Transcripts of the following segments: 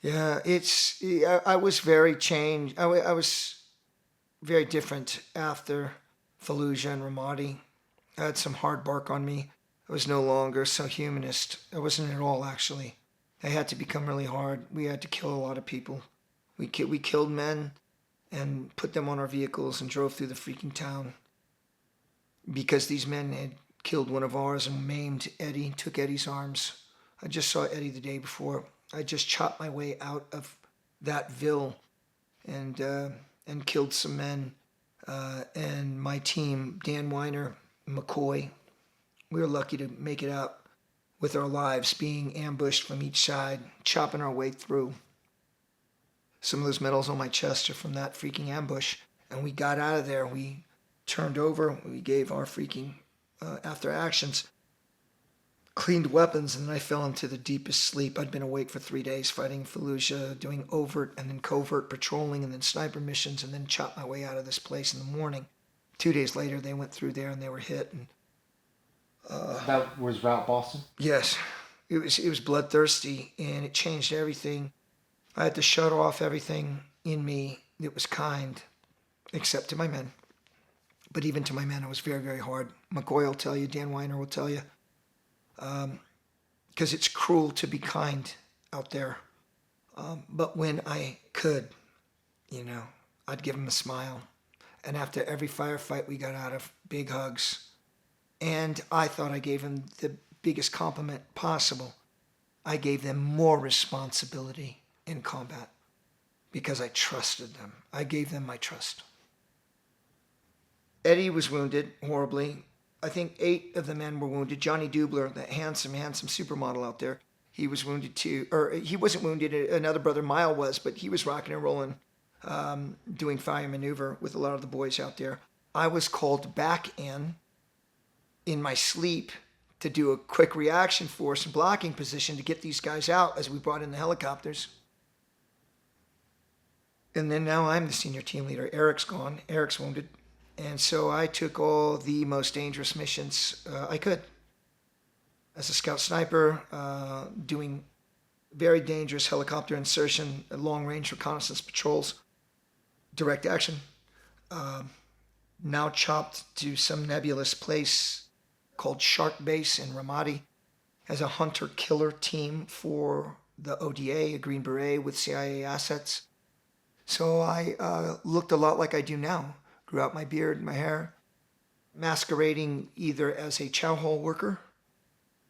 Yeah, I was very changed. I was very different after Fallujah and Ramadi. I had some hard bark on me. I was no longer so humanist. I wasn't at all, actually. I had to become really hard. We had to kill a lot of people. We killed men and put them on our vehicles and drove through the freaking town because these men had killed one of ours and maimed Eddie, took Eddie's arms. I just saw Eddie the day before. I just chopped my way out of that ville and killed some men. And my team, Dan Weiner, McCoy, we were lucky to make it out with our lives, being ambushed from each side, chopping our way through. Some of those medals on my chest are from that freaking ambush. And we got out of there. We turned over. We gave our freaking after actions, cleaned weapons, and then I fell into the deepest sleep. I'd been awake for 3 days fighting in Fallujah, doing overt and then covert patrolling and then sniper missions, and then chopped my way out of this place in the morning. 2 days later, they went through there and they were hit. And That was Route Boston? yes, it was bloodthirsty, and it changed everything. I had to shut off everything in me that was kind, except to my men. But even to my men, it was very, very hard. McCoy will tell you, Dan Weiner will tell you, because it's cruel to be kind out there. But when I could, I'd give them a smile. And after every firefight we got out of, big hugs. And I thought I gave them the biggest compliment possible. I gave them more responsibility in combat because I trusted them. I gave them my trust. Eddie was wounded horribly. I think 8 of the men were wounded. Johnny Dubler, that handsome supermodel out there, he was wounded too. Or he wasn't wounded, another brother, Mile, was, but he was rocking and rolling, doing fire maneuver with a lot of the boys out there. I was called back in my sleep to do a quick reaction force and blocking position to get these guys out as we brought in the helicopters. And then now I'm the senior team leader. Eric's gone. Eric's wounded. And so I took all the most dangerous missions I could. As a scout sniper, doing very dangerous helicopter insertion, long-range reconnaissance patrols, direct action. Now chopped to some nebulous place called Shark Base in Ramadi as a hunter-killer team for the ODA, a Green Beret with CIA assets. So I looked a lot like I do now. Grew out my beard and my hair, masquerading either as a chow hall worker,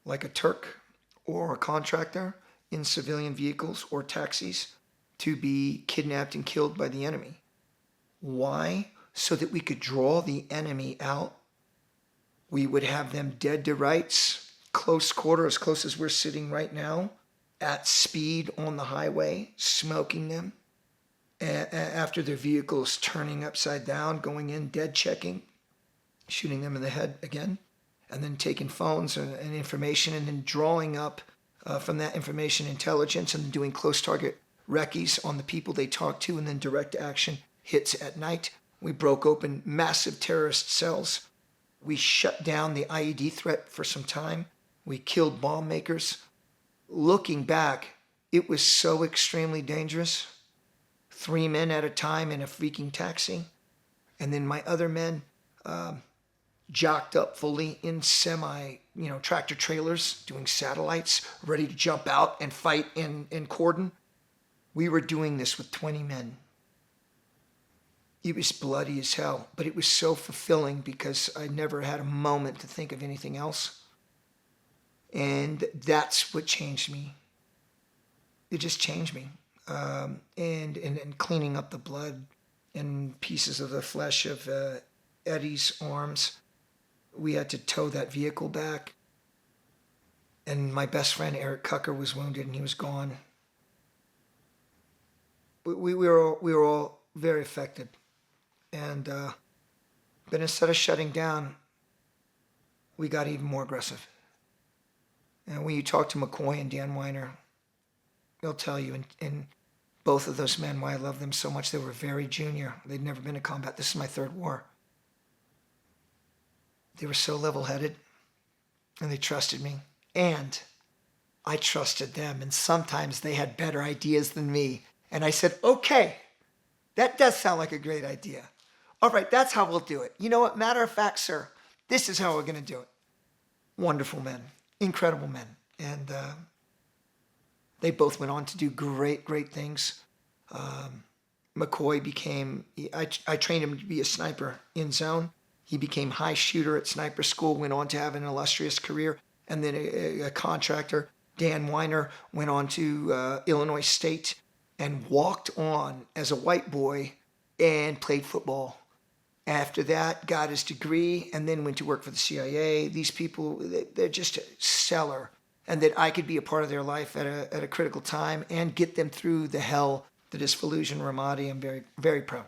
like a Turk, or a contractor in civilian vehicles or taxis to be kidnapped and killed by the enemy. Why? So that we could draw the enemy out. We would have them dead to rights, close quarter, as close as we're sitting right now, at speed on the highway, smoking them. After their vehicles turning upside down, going in, dead checking, shooting them in the head again, and then taking phones and information and then drawing up from that information intelligence and doing close target recce's on the people they talk to, and then direct action hits at night. We broke open massive terrorist cells. We shut down the IED threat for some time. We killed bomb makers. Looking back, it was so extremely dangerous. 3 men at a time in a freaking taxi. And then my other men jocked up fully in tractor trailers, doing satellites, ready to jump out and fight in cordon. We were doing this with 20 men. It was bloody as hell, but it was so fulfilling because I never had a moment to think of anything else. And that's what changed me. It just changed me. And cleaning up the blood and pieces of the flesh of Eddie's arms. We had to tow that vehicle back. And my best friend Eric Cucker was wounded and he was gone. We were all very affected. And but instead of shutting down, we got even more aggressive. And when you talk to McCoy and Dan Weiner, they'll tell you, and both of those men, why I love them so much. They were very junior. They'd never been in combat. This is my 3rd war. They were so level-headed, and they trusted me. And I trusted them, and sometimes they had better ideas than me. And I said, okay, that does sound like a great idea. All right, that's how we'll do it. You know what? Matter of fact, sir, this is how we're going to do it. Wonderful men, incredible men. And they both went on to do great, great things. McCoy became, I trained him to be a sniper in zone. He became high shooter at sniper school, went on to have an illustrious career. And then a contractor, Dan Weiner, went on to Illinois State and walked on as a white boy and played football. After that, got his degree and then went to work for the CIA. These people, they're just stellar. And that I could be a part of their life at a critical time and get them through the hell that is Fallujah and Ramadi. I'm very, very proud.